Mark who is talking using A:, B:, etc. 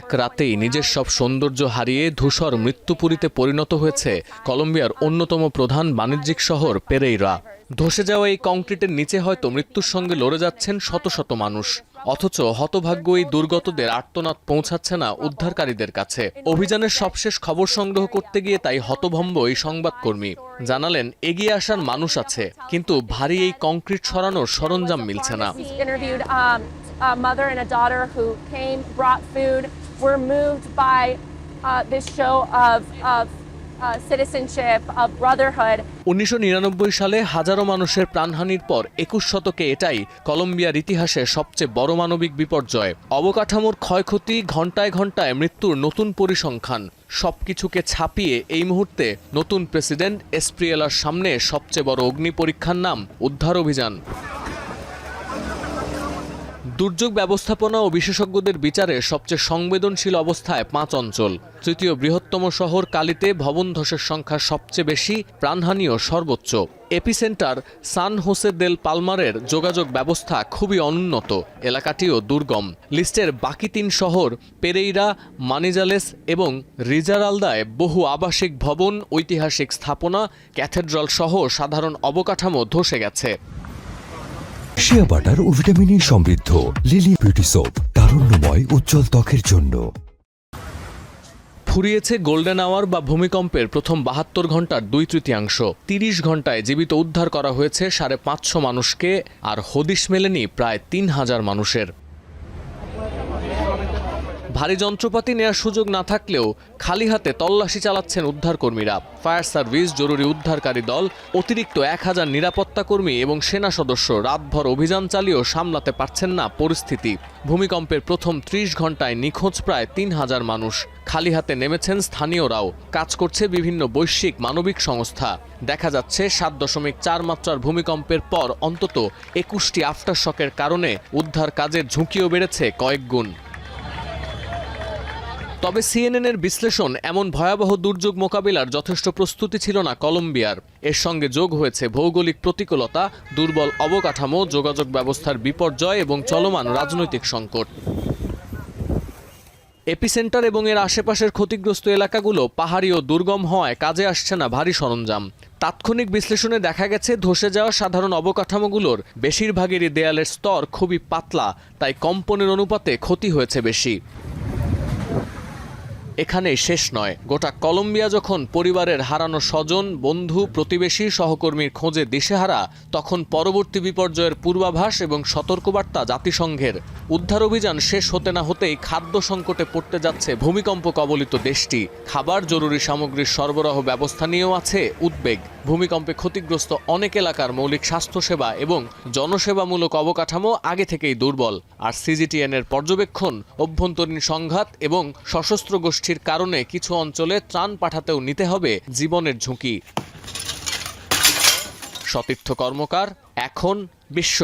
A: এক রাতেই নিজের সব সৌন্দর্য হারিয়ে ধূসর মৃত্যুপুরীতে পরিণত হয়েছে কলম্বিয়ার অন্যতম প্রধান বাণিজ্যিক শহর পেরেইরা। ধসে যাওয়া এই কংক্রিটের নিচে হয়তো মৃত্যুর সঙ্গে লড়ে যাচ্ছেন শত শত মানুষ, অথচ হতভাগ্য এই দুর্গতদের আর্তনাদ পৌঁছাচ্ছে না উদ্ধারকারীদের কাছে। অভিযানের সবশেষ খবর সংগ্রহ করতে গিয়ে তাই হতভম্ব এই সংবাদকর্মী জানালেন, এগিয়ে আসার মানুষ আছে, কিন্তু ভারী এই কংক্রিট সরানোর সরঞ্জাম মিলছে না।
B: A mother and a daughter who came, brought food, were moved by this show of citizenship, of brotherhood.
A: 1999 সালে হাজারো মানুষের প্রাণহানির পর 21 শতকে এটাই কলম্বিয়ার ইতিহাসে সবচেয়ে বড় মানবিক বিপর্যয়। অবকাঠামোর ক্ষয়ক্ষতি, ঘণ্টায় ঘণ্টায় মৃত্যুর নতুন পরিসংখ্যান, সবকিছুকে ছাপিয়ে এই মুহূর্তে নতুন প্রেসিডেন্ট এসপ্রিয়েলার সামনে সবচেয়ে বড় অগ্নি পরীক্ষার নাম উদ্ধার অভিযান। দুর্যোগ ব্যবস্থাপনা ও বিশেষজ্ঞদের বিচারে সবচেয়ে সংবেদনশীল অবস্থায় 5 অঞ্চল। তৃতীয় বৃহত্তম শহর কালিতে ভবন ধসের সংখ্যা সবচেয়ে বেশি, প্রাণহানিও সর্বোচ্চ। এপিসেন্টার সান হোসে দেল পালমারের যোগাযোগ ব্যবস্থা খুবই অনুন্নত, এলাকাটিও দুর্গম। লিস্টের বাকি 3 শহর পেরেইরা, মানিজালেস এবং রিজারালদায় বহু আবাসিক ভবন, ঐতিহাসিক স্থাপনা, ক্যাথেড্রাল সহ সাধারণ অবকাঠামো ধসে গেছে।
C: শিয়া বাটার ও ভিটামিন ই সমৃদ্ধ লিলি বিউটি সোপ, তারুণ্যময় উজ্জ্বল ত্বকের জন্য।
A: ফুরিয়েছে গোল্ডেন আওয়ার বা ভূমিকম্পের প্রথম 72 ঘন্টার 2/3। 30 ঘন্টায় জীবিত উদ্ধার করা হয়েছে 550 মানুষকে, আর হদিশ মেলেনি প্রায় 3000 মানুষের। ভারী যন্ত্রপাতি নেওয়ার সুযোগ না থাকলেও খালি হাতে তল্লাশি চালাচ্ছেন উদ্ধারকর্মীরা। ফায়ার সার্ভিস, জরুরি উদ্ধারকারী দল, অতিরিক্ত 1000 নিরাপত্তা কর্মী এবং সেনা সদস্য রাতভর অভিযান চালিয়েও সামলাতে পারছেন না পরিস্থিতি। ভূমিকম্পের প্রথম 30 ঘন্টায় নিখোঁজ প্রায় 3000 মানুষ। খালি হাতে নেমেছেন স্থানীয়রাও, কাজ করছে বিভিন্ন বৈশ্বিক মানবিক সংস্থা। দেখা যাচ্ছে 7.4 মাত্রার ভূমিকম্পের পর অন্তত 21টি আফটারশকের কারণে উদ্ধার কাজের ঝুঁকিও বেড়েছে কয়েক গুণ। তবে সিএনএনের বিশ্লেষণ, এমন ভয়াবহ দুর্যোগ মোকাবিলার যথেষ্ট প্রস্তুতি ছিল না কলম্বিয়ার। এর সঙ্গে যোগ হয়েছে ভৌগোলিক প্রতিকূলতা, দুর্বল অবকাঠামো, যোগাযোগ ব্যবস্থার বিপর্যয় এবং চলমান রাজনৈতিক সংকট। এপিসেন্টার এবং এর আশেপাশের ক্ষতিগ্রস্ত এলাকাগুলো পাহাড়ি ও দুর্গম হওয়ায় কাজে আসছে না ভারী সরঞ্জাম। তাৎক্ষণিক বিশ্লেষণে দেখা গেছে ধসে যাওয়া সাধারণ অবকাঠামোগুলোর বেশিরভাগেরই দেয়ালের স্তর খুবই পাতলা, তাই কম্পনের অনুপাতে ক্ষতি হয়েছে বেশি। এখানেই শেষ নয়, গোটা কলম্বিয়া যখন পরিবারের হারানো স্বজন, বন্ধু, প্রতিবেশী, সহকর্মীর খোঁজে দিশেহারা, তখন পরবর্তী বিপর্যয়ের পূর্বাভাস এবং সতর্কবার্তা জাতিসংঘের। উদ্ধার অভিযান শেষ হতে না হতেই খাদ্য সংকটে পড়তে যাচ্ছে ভূমিকম্প কবলিত দেশটি। খাবার, জরুরি সামগ্রীর সরবরাহ ব্যবস্থা নিয়েও আছে উদ্বেগ। ভূমিকম্পে ক্ষতিগ্রস্ত অনেক এলাকার মৌলিক স্বাস্থ্যসেবা এবং জনসেবামূলক অবকাঠামো আগে থেকেই দুর্বল। আর সিজিটিএনের পর্যবেক্ষণ, অভ্যন্তরীণ সংঘাত এবং সশস্ত্র গোষ্ঠীর কারণে কিছু অঞ্চলে ত্রাণ পাঠাতেও নিতে হবে জীবনের ঝুঁকি। সতীর্থ কর্মকার, এখন বিশ্ব।